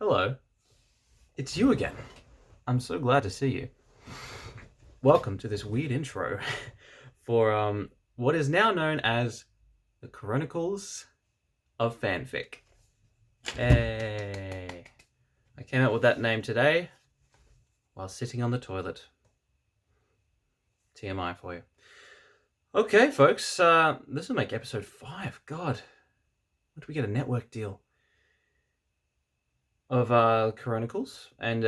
Hello, it's you again. I'm so glad to see you. Welcome to this weird intro for what is now known as the Coronacles of Fanfic. Hey, I came up with that name today while sitting on the toilet. TMI for you. Okay, folks, this will make episode 5. God, when did we get a network deal? Of Coronacles, and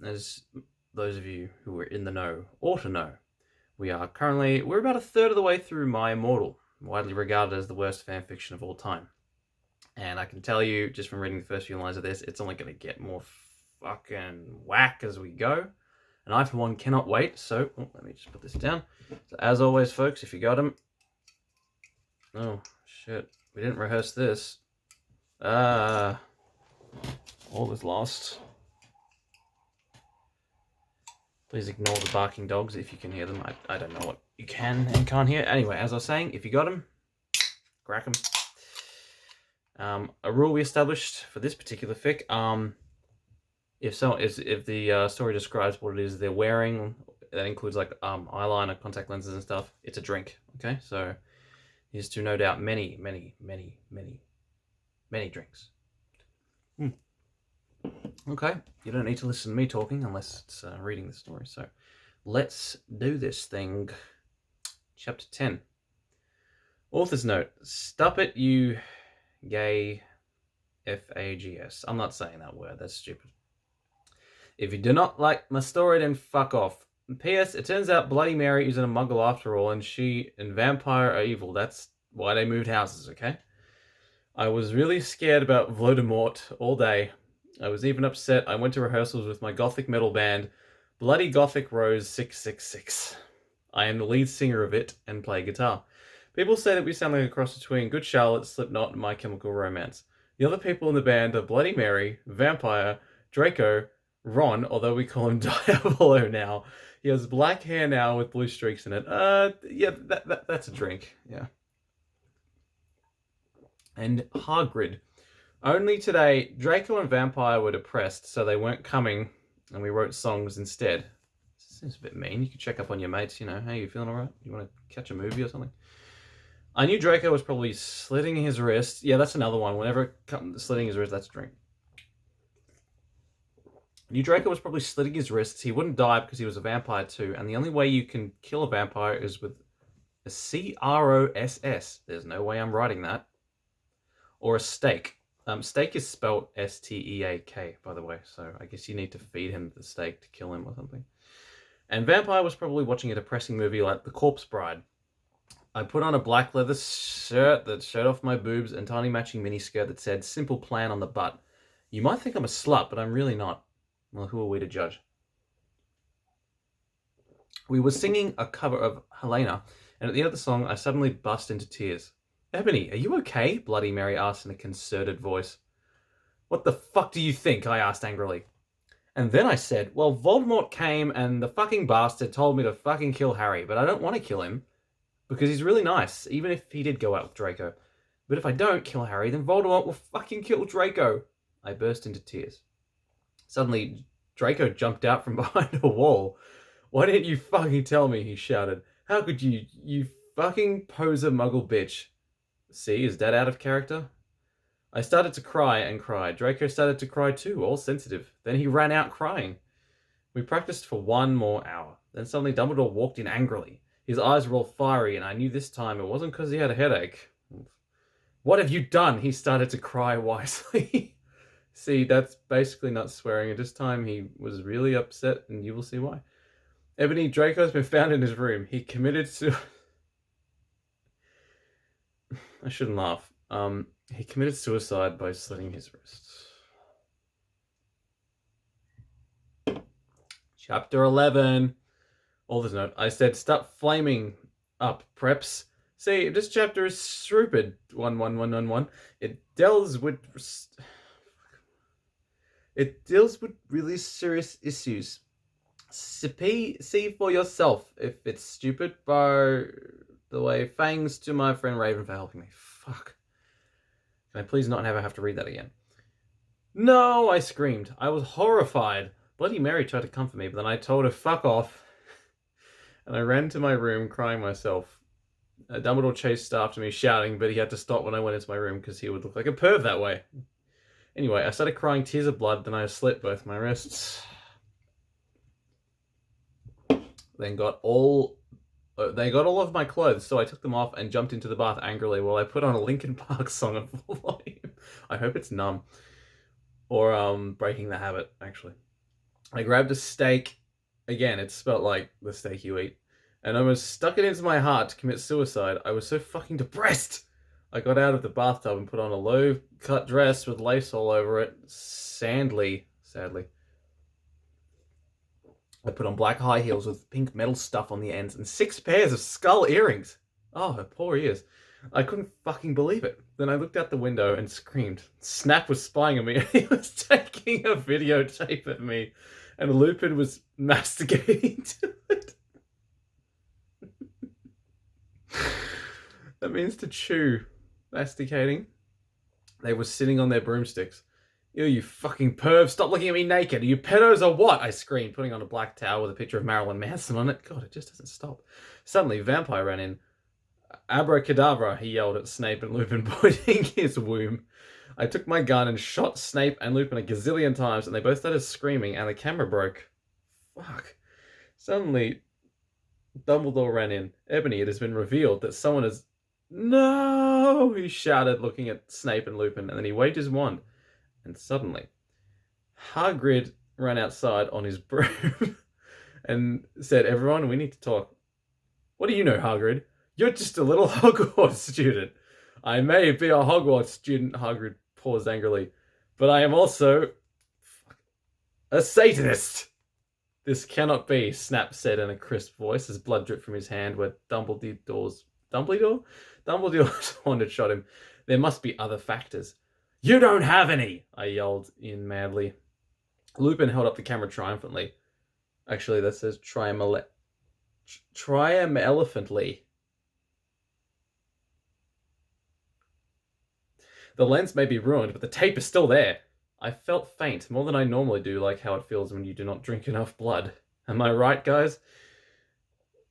as those of you who are in the know ought to know, we're about a third of the way through my Immortal, widely regarded as the worst fanfiction of all time. And I can tell you, just from reading the first few lines of this, it's only going to get more fucking whack as we go. And I, for one, cannot wait. So, let me just put this down. So, as always, folks, if you got them... Oh, shit. We didn't rehearse this. All is lost. Please ignore the barking dogs if you can hear them. I don't know what you can and can't hear. Anyway, as I was saying, if you got them, crack them. A rule we established for this particular fic, if the story describes what it is they're wearing, that includes like eyeliner, contact lenses and stuff, it's a drink. Okay, so here's to no doubt many drinks. Okay, you don't need to listen to me talking unless it's reading the story. So let's do this thing. Chapter 10. Author's note. Stop it, you gay fags. I'm not saying that word. That's stupid. If you do not like my story, then fuck off. P.S. It turns out Bloody Mary isn't a muggle after all, and she and Vampire are evil. That's why they moved houses, okay? I was really scared about Voldemort all day. I was even upset. I went to rehearsals with my gothic metal band, Bloody Gothic Rose 666. I am the lead singer of it and play guitar. People say that we sound like a cross between Good Charlotte, Slipknot, and My Chemical Romance. The other people in the band are Bloody Mary, Vampire, Draco, Ron, although we call him Diavolo now. He has black hair now with blue streaks in it. Yeah, that's a drink. Yeah. And Hagrid. Only today, Draco and Vampire were depressed, so they weren't coming, and we wrote songs instead. Seems a bit mean. You could check up on your mates, you know. Hey, you feeling alright? You want to catch a movie or something? I knew Draco was probably slitting his wrist. Yeah, that's another one. Whenever slitting his wrist, that's a drink. I knew Draco was probably slitting his wrists. He wouldn't die because he was a vampire too, and the only way you can kill a vampire is with a CROSS. There's no way I'm writing that. Or a stake. Steak is spelled S-T-E-A-K, by the way, so I guess you need to feed him the steak to kill him or something. And Vampire was probably watching a depressing movie like The Corpse Bride. I put on a black leather shirt that showed off my boobs and tiny matching miniskirt that said, simple plan on the butt. You might think I'm a slut, but I'm really not. Well, who are we to judge? We were singing a cover of Helena, and at the end of the song, I suddenly burst into tears. Ebony, are you okay? Bloody Mary asked in a concerted voice. What the fuck do you think? I asked angrily. And then I said, well, Voldemort came and the fucking bastard told me to fucking kill Harry, but I don't want to kill him because he's really nice, even if he did go out with Draco. But if I don't kill Harry, then Voldemort will fucking kill Draco. I burst into tears. Suddenly, Draco jumped out from behind a wall. Why didn't you fucking tell me? He shouted. How could you, you fucking poser muggle bitch? See, is that out of character? I started to cry and cry. Draco started to cry too, all sensitive. Then he ran out crying. We practiced for 1 more hour. Then suddenly Dumbledore walked in angrily. His eyes were all fiery, and I knew this time it wasn't because he had a headache. What have you done? He started to cry wisely. See, that's basically not swearing. And this time he was really upset, and you will see why. Ebony, Draco's been found in his room. He committed to... I shouldn't laugh. He committed suicide by slitting his wrists. Chapter 11. Author's note. I said, stop flaming up, preps. See, this chapter is stupid. 11111. It deals with really serious issues. See for yourself if it's stupid. By the way, thanks to my friend Raven for helping me. Fuck. Can I please not ever have to read that again? No, I screamed. I was horrified. Bloody Mary tried to comfort me, but then I told her fuck off, and I ran to my room crying myself. Dumbledore chased after me shouting, but he had to stop when I went into my room because he would look like a perv that way. Anyway, I started crying tears of blood, then I slit both my wrists. Then they got all of my clothes, so I took them off and jumped into the bath angrily while I put on a Linkin Park song at full volume. I hope it's Numb. Or Breaking the Habit, actually. I grabbed a steak. Again, it smelled like the steak you eat. And almost stuck it into my heart to commit suicide. I was so fucking depressed. I got out of the bathtub and put on a low-cut dress with lace all over it. Sadly. I put on black high heels with pink metal stuff on the ends and 6 pairs of skull earrings. Oh, her poor ears. I couldn't fucking believe it. Then I looked out the window and screamed. Snap was spying on me and he was taking a videotape of me. And Lupin was masticating to it. That means to chew. Masticating. They were sitting on their broomsticks. Ew, you fucking perv, stop looking at me naked. Are you pedos or what? I screamed, putting on a black towel with a picture of Marilyn Manson on it. God, it just doesn't stop. Suddenly, Vampire ran in. Abracadabra, he yelled at Snape and Lupin, pointing his womb. I took my gun and shot Snape and Lupin a gazillion times, and they both started screaming, and the camera broke. Fuck. Suddenly, Dumbledore ran in. Ebony, it has been revealed that someone has... No! He shouted, looking at Snape and Lupin, and then he waved his wand. And suddenly, Hagrid ran outside on his broom and said, everyone, we need to talk. What do you know, Hagrid? You're just a little Hogwarts student. I may be a Hogwarts student, Hagrid paused angrily, but I am also a Satanist. This cannot be, Snap said in a crisp voice as blood dripped from his hand where Dumbledore's wand had shot him. There must be other factors. You don't have any, I yelled in madly. Lupin held up the camera triumphantly. Actually, that says triumphantly. The lens may be ruined, but the tape is still there. I felt faint, more than I normally do, like how it feels when you do not drink enough blood. Am I right, guys?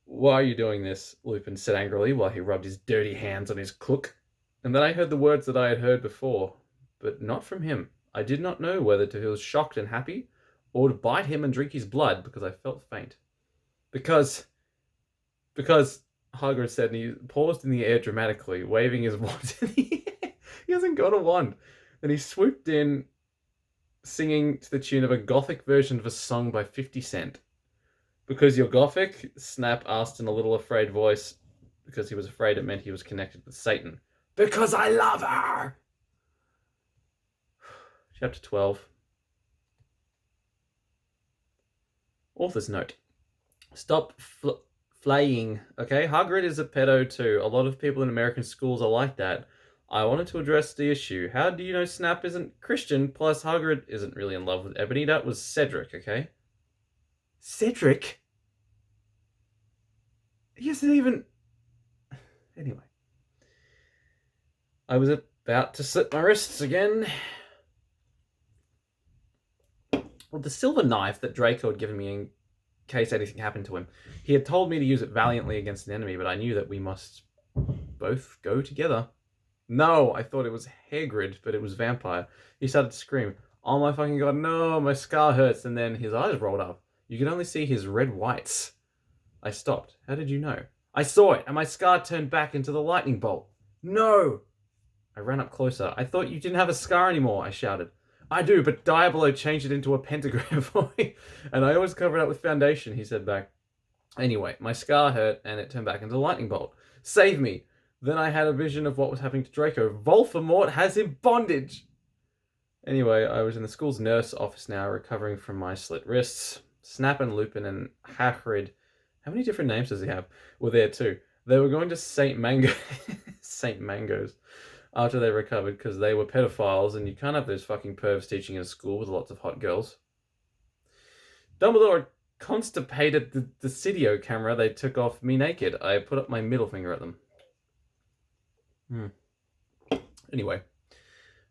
Why are you doing this? Lupin said angrily while he rubbed his dirty hands on his crook. And then I heard the words that I had heard before. But not from him. I did not know whether to feel shocked and happy, or to bite him and drink his blood, because I felt faint. Because, Hagrid said, and he paused in the air dramatically, waving his wand in the air. He hasn't got a wand. Then he swooped in, singing to the tune of a gothic version of a song by 50 Cent. Because you're gothic? Snap asked in a little afraid voice, because he was afraid it meant he was connected with Satan. Because I love her! Chapter 12. Author's note. Stop flaying, okay? Hagrid is a pedo too. A lot of people in American schools are like that. I wanted to address the issue. How do you know Snap isn't Christian? Plus, Hagrid isn't really in love with Ebony. That was Cedric, okay? Cedric? He isn't even... Anyway. I was about to slit my wrists again. Well, the silver knife that Draco had given me in case anything happened to him, he had told me to use it valiantly against an enemy, but I knew that we must both go together. No, I thought it was Hagrid, but it was Vampire. He started to scream, oh my fucking god, no, my scar hurts, and then his eyes rolled up. You could only see his red whites. I stopped. How did you know? I saw it, and my scar turned back into the lightning bolt. No! I ran up closer. I thought you didn't have a scar anymore, I shouted. I do, but Diabolo changed it into a pentagram for me, and I always cover it up with foundation, he said back. Anyway, my scar hurt, and it turned back into a lightning bolt. Save me! Then I had a vision of what was happening to Draco. Voldemort has him bondage! Anyway, I was in the school's nurse office now, recovering from my slit wrists. Snap and Lupin and Hagrid, how many different names does he have, were there too. They were going to St. Mango's after they recovered because they were pedophiles and you can't have those fucking pervs teaching in a school with lots of hot girls. Dumbledore constipated the Decidio camera they took off me naked. I put up my middle finger at them. Anyway,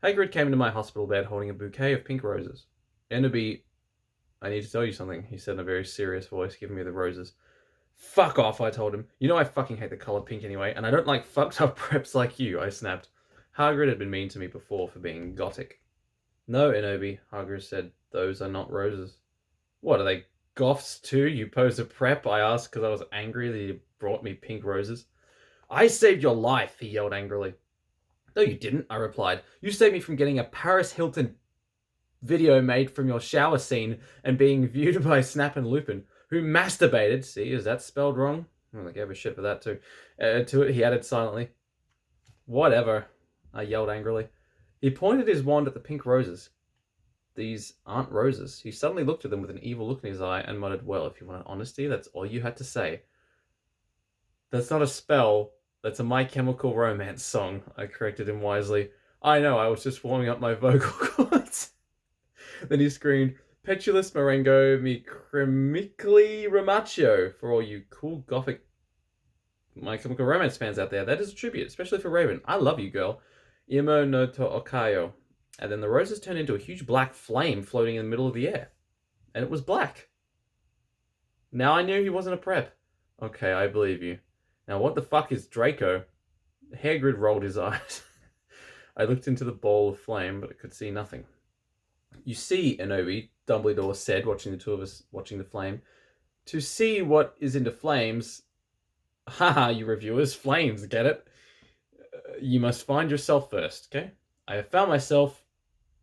Hagrid came into my hospital bed holding a bouquet of pink roses. Enderby, I need to tell you something, he said in a very serious voice, giving me the roses. Fuck off, I told him. You know I fucking hate the colour pink anyway, and I don't like fucked up preps like you, I snapped. Hagrid had been mean to me before for being gothic. No, Enobi, Hagrid said, those are not roses. What, are they goths too? You pose a prep? I asked because I was angry that he brought me pink roses. I saved your life, he yelled angrily. No, you didn't, I replied. You saved me from getting a Paris Hilton video made from your shower scene and being viewed by Snap and Lupin, who masturbated. See, is that spelled wrong? Well, I gave a shit for that too. To it, he added silently. Whatever, I yelled angrily. He pointed his wand at the pink roses. These aren't roses. He suddenly looked at them with an evil look in his eye and muttered, well, if you want honesty, that's all you had to say. That's not a spell. That's a My Chemical Romance song, I corrected him wisely. I know, I was just warming up my vocal cords. Then he screamed, Petulus Marengo mi cremically Ramaccio, for all you cool gothic My Chemical Romance fans out there. That is a tribute, especially for Raven. I love you, girl. Imo no to okayo. And then the roses turned into a huge black flame floating in the middle of the air. And it was black. Now I knew he wasn't a prep. Okay, I believe you. Now what the fuck is Draco? Hagrid rolled his eyes. I looked into the ball of flame, but I could see nothing. You see, Enobi, Dumbledore said, watching the two of us watching the flame. To see what is into flames... Haha, you reviewers, flames, get it? You must find yourself first, okay? I have found myself...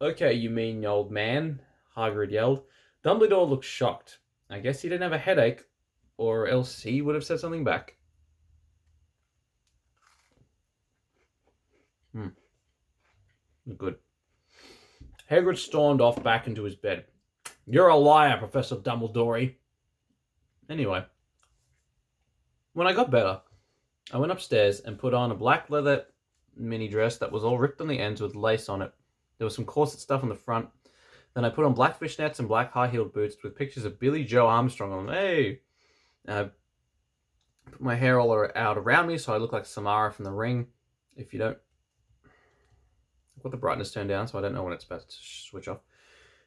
Okay, you mean old man, Hagrid yelled. Dumbledore looked shocked. I guess he didn't have a headache, or else he would have said something back. Good. Hagrid stormed off back into his bed. You're a liar, Professor Dumbledore. Anyway, when I got better, I went upstairs and put on a black leather mini dress that was all ripped on the ends with lace on it. There was some corset stuff on the front. Then I put on black fishnets and black high-heeled boots with pictures of Billy Joe Armstrong on them. Hey! And I put my hair all out around me so I look like Samara from The Ring. If you don't... I've got the brightness turned down, so I don't know when it's about to switch off.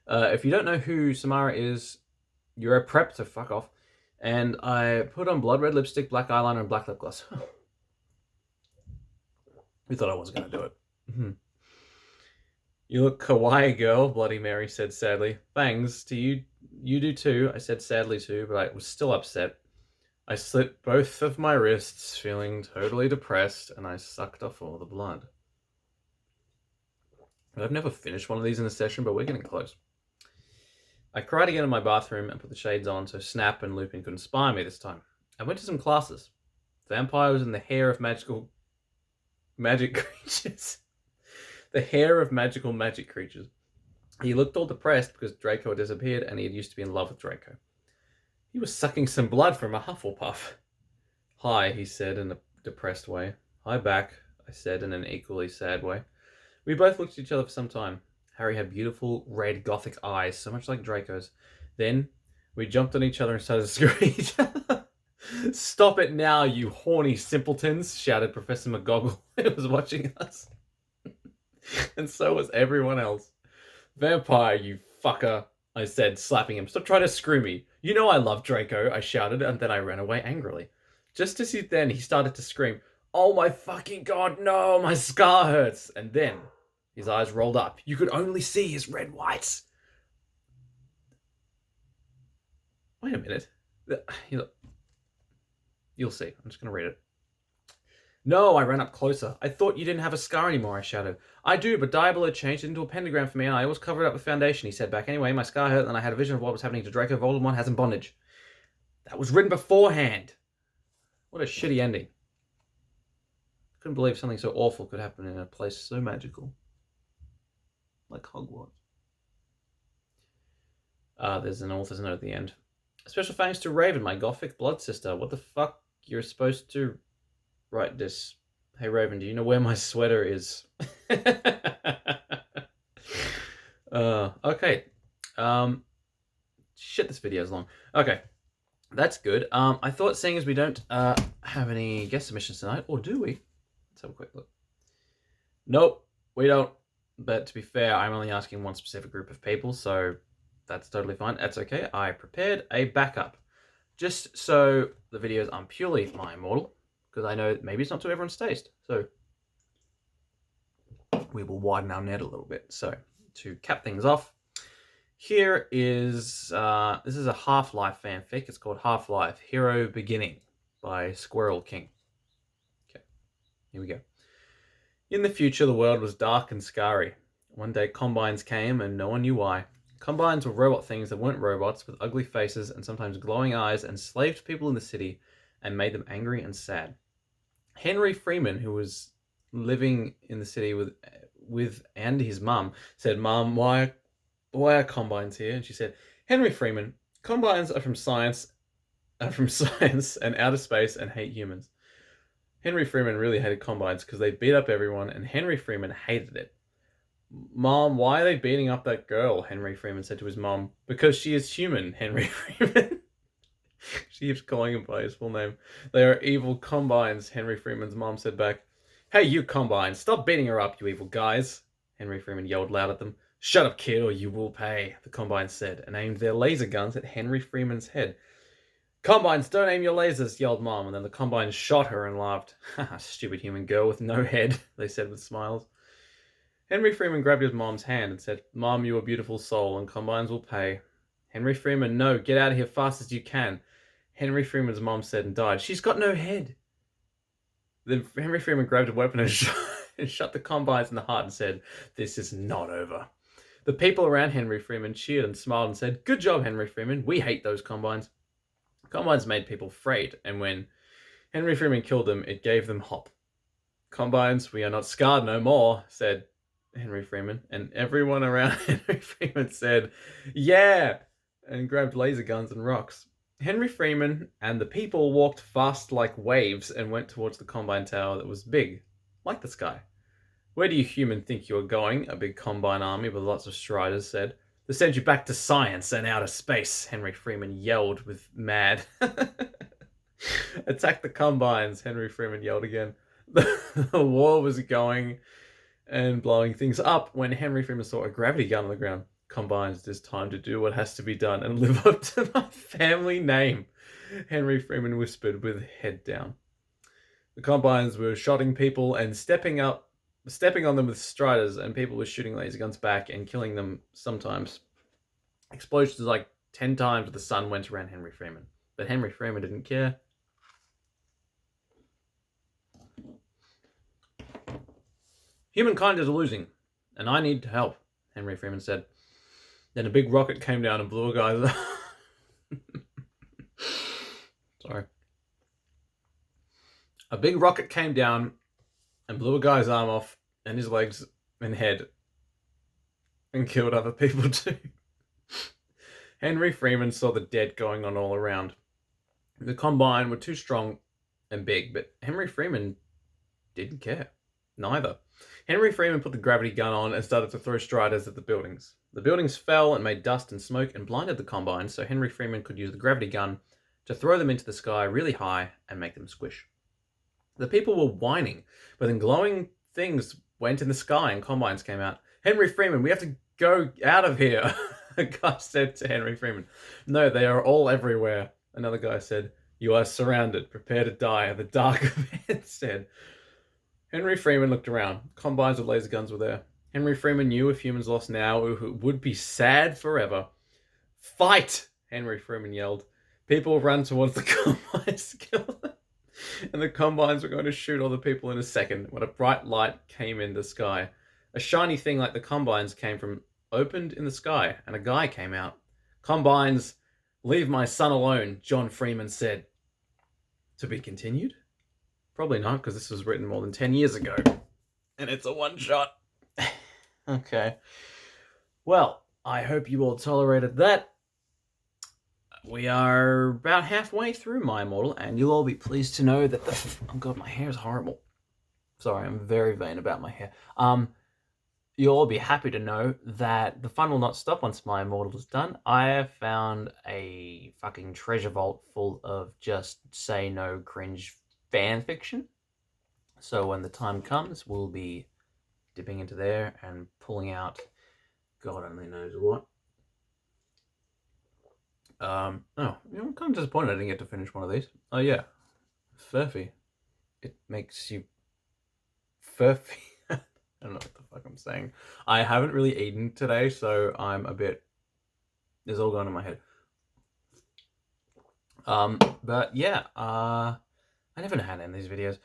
If you don't know who Samara is, you're a prep, so fuck off. And I put on blood red lipstick, black eyeliner, and black lip gloss. We thought I wasn't going to do it. You look kawaii, girl, Bloody Mary said sadly. Thanks to you. You do too, I said sadly too, but I was still upset. I slit both of my wrists, feeling totally depressed, and I sucked off all the blood. I've never finished one of these in a session, but we're getting close. I cried again in my bathroom and put the shades on so Snap and Lupin couldn't spy me this time. I went to some classes. Vampires and the hair of magic creatures. The hair of magic creatures. He looked all depressed because Draco had disappeared and he had used to be in love with Draco. He was sucking some blood from a Hufflepuff. Hi, he said in a depressed way. Hi back, I said in an equally sad way. We both looked at each other for some time. Harry had beautiful red gothic eyes, so much like Draco's. Then we jumped on each other and started to screw each other. Stop it now, you horny simpletons, shouted Professor McGoggle, who was watching us. And so was everyone else. Vampire, you fucker, I said, slapping him. Stop trying to screw me. You know I love Draco, I shouted, and then I ran away angrily. Just as he started to scream, oh my fucking god, no, my scar hurts. And then his eyes rolled up. You could only see his red whites. Wait a minute. You'll see. I'm just going to read it. No, I ran up closer. I thought you didn't have a scar anymore, I shouted. I do, but Diablo had changed it into a pentagram for me and I always covered it up with foundation, he said back. Anyway, my scar hurt and I had a vision of what was happening to Draco Voldemort has in bondage. That was written beforehand. What a shitty ending. Couldn't believe something so awful could happen in a place so magical. Like Hogwarts. There's an author's note at the end. Special thanks to Raven, my gothic blood sister. What the fuck? You're supposed to write this. Hey Raven, do you know where my sweater is? Okay. Shit, this video is long. Okay. That's good. I thought, seeing as we don't have any guest submissions tonight, or do we? Let's have a quick look. Nope, we don't. But to be fair, I'm only asking one specific group of people, so that's totally fine. That's okay. I prepared a backup just so the videos aren't purely my Immortal, because I know maybe it's not to everyone's taste. So we will widen our net a little bit. So to cap things off, here is this is a Half-Life fanfic. It's called Half-Life Hero Beginning by squirrelking. Okay, here we go. In the future, the world was dark and scary. One day, combines came, and no one knew why. Combines were robot things that weren't robots, with ugly faces and sometimes glowing eyes, enslaved people in the city and made them angry and sad. Henry Freeman, who was living in the city with and his mum, said, "Mum, why are combines here?" And she said, "Henry Freeman, combines are from science and outer space and hate humans." Henry Freeman really hated combines because they beat up everyone, and Henry Freeman hated it. "Mom, why are they beating up that girl?" Henry Freeman said to his mom. "Because she is human," Henry Freeman. She keeps calling him by his full name. "They are evil combines," Henry Freeman's mom said back. "Hey, you combines, stop beating her up, you evil guys," Henry Freeman yelled loud at them. "Shut up, kid, or you will pay," the combines said, and aimed their laser guns at Henry Freeman's head. "Combines, don't aim your lasers," yelled Mom, and then the combines shot her and laughed. "Haha, stupid human girl with no head," they said with smiles. Henry Freeman grabbed his mom's hand and said, "Mom, you a beautiful soul, and combines will pay." Henry Freeman, "No, get out of here fast as you can," Henry Freeman's mom said and died. "She's got no head." Then Henry Freeman grabbed a weapon and shot the combines in the heart and said, "This is not over." The people around Henry Freeman cheered and smiled and said, "Good job, Henry Freeman. We hate those combines." Combines made people afraid, and when Henry Freeman killed them, it gave them hope. "Combines, we are not scarred no more," said Henry Freeman, and everyone around Henry Freeman said, "Yeah," and grabbed laser guns and rocks. Henry Freeman and the people walked fast like waves and went towards the Combine Tower that was big, like the sky. "Where do you human think you are going?" a big Combine army with lots of striders said. "To send you back to science and outer space," Henry Freeman yelled with mad. "Attack the Combines," Henry Freeman yelled again. The war was going and blowing things up when Henry Freeman saw a gravity gun on the ground. "Combines, it is time to do what has to be done and live up to my family name," Henry Freeman whispered with head down. The Combines were shotting people and stepping on them with striders, and people were shooting laser guns back and killing them sometimes. Explosions like 10 times the sun went around Henry Freeman, but Henry Freeman didn't care. "Humankind is losing, and I need help," Henry Freeman said. Then a big rocket came down and blew a guy's... Sorry. A big rocket came down and blew a guy's arm off and his legs and head and killed other people too. Henry Freeman saw the dead going on all around. The Combine were too strong and big, but Henry Freeman didn't care. Neither. Henry Freeman put the gravity gun on and started to throw striders at the buildings. The buildings fell and made dust and smoke and blinded the Combine, so Henry Freeman could use the gravity gun to throw them into the sky really high and make them squish. The people were whining, but then glowing things went in the sky and Combines came out. "Henry Freeman, we have to go out of here," a guy said to Henry Freeman. "No, they are all everywhere," another guy said. "You are surrounded. Prepare to die," the dark man said. Henry Freeman looked around. Combines with laser guns were there. Henry Freeman knew if humans lost now, it would be sad forever. "Fight!" Henry Freeman yelled. People ran towards the Combines to kill them. And the Combines were going to shoot all the people in a second when a bright light came in the sky. A shiny thing like the Combines opened in the sky, and a guy came out. "Combines, leave my son alone," John Freeman said. To be continued? Probably not, because this was written more than 10 years ago. And it's a one-shot. Okay. Well, I hope you all tolerated that. We are about halfway through my Immortal, and you'll all be pleased to know that oh god, my hair is horrible. Sorry, I'm very vain about my hair. You'll all be happy to know that the fun will not stop once my Immortal is done. I have found a fucking treasure vault full of just say no cringe fan fiction. So when the time comes, we'll be dipping into there and pulling out God only knows what. I'm kind of disappointed I didn't get to finish one of these. Oh yeah, furfy. It makes you furfy. I don't know what the fuck I'm saying. I haven't really eaten today, so I'm a bit. It's all gone in my head. But yeah, I never know how to end these videos.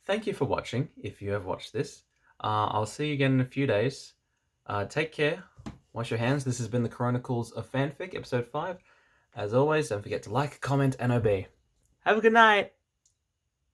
Thank you for watching. If you have watched this, I'll see you again in a few days. Take care. Wash your hands. This has been the Chronicles of Fanfic, episode 5. As always, don't forget to like, comment, and obey. Have a good night.